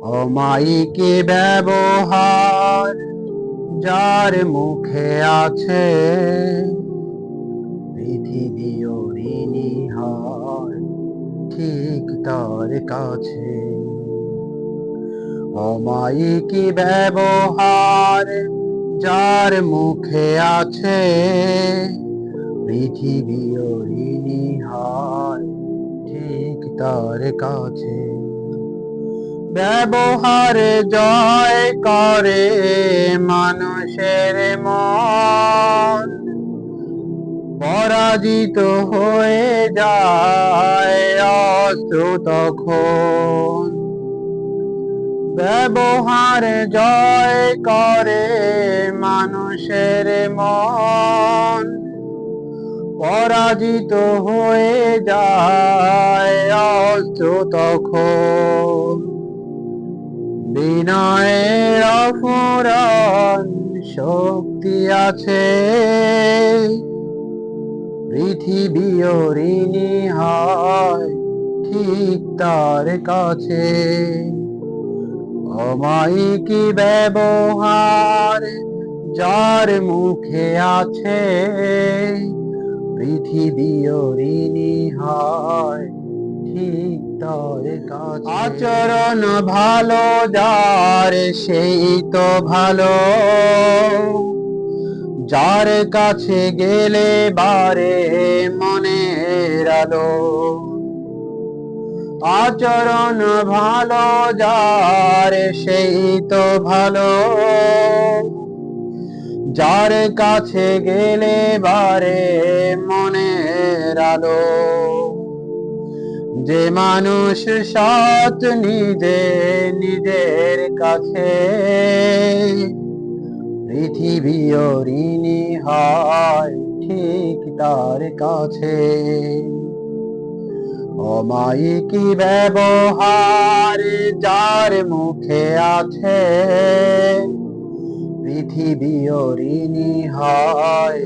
অমায়িক ব্যবহার যার মুখে আছে, পৃথিবী ঋণী হয় ঠিক তার কাছে। অমায়িক ব্যবহার যার মুখে আছে, পৃথিবী ঋণী হয় ঠিক তার কাছে। ব্যবহারে জয় করে মানুষের মন, পরাজিত হয়ে যায় অস্ত্র তখন। ব্যবহারে জয় করে মানুষের মন, পরাজিত হয়ে যায় অস্ত্র তখন। বিনয়ের অফুরান শক্তি আছে, পৃথিবী ঋণী হয় ঠিক তার কাছে। অমায়িক ব্যবহার যার মুখে আছে, পৃথিবী ঋণী হয় ঠিক তার কাছে। আচরণ ভালো যার সেই তো ভালো, যার কাছে গেলে বারে মনের আলো। আচরণ ভালো যার সেই তো ভালো, যার কাছে গেলে বারে মনের আলো। যে মানুষ সৎ নিজের কাছে, পৃথিবী ঋণী হয় ঠিক তার কাছে। অমায়িক ব্যবহার যার মুখে আছে, পৃথিবী ঋণী হয়।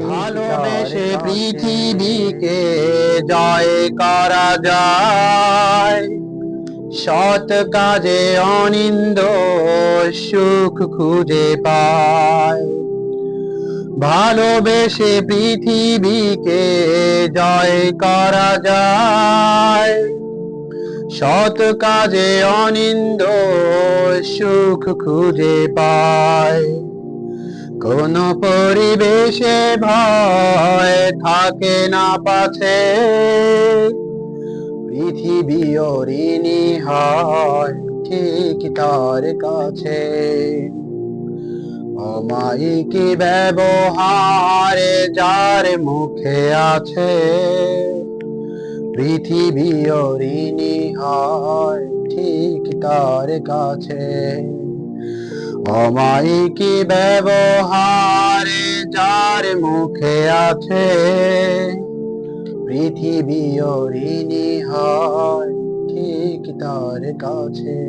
ভালোবেসে পৃথিবীকে জয় করা যায়, সৎ কাজে অনিন্দ সুখ খুঁজে পায়। ভালোবেসে পৃথিবীকে জয় করা যায়, সৎ কাজে অনিন্দ সুখ খুঁজে পায়। কোন পরিবেশে ভয় থাকে না পাছে, পৃথিবী ঋণী হয় ঠিক তার কাছে। অমায়িক ব্যবহার যার মুখে আছে, পৃথিবী ঋণী হয় ঠিক তার কাছে। অমায়িক ব্যবহার যার মুখে আছে, পৃথিবী ঋণী হয় ঠিক তার কাছে।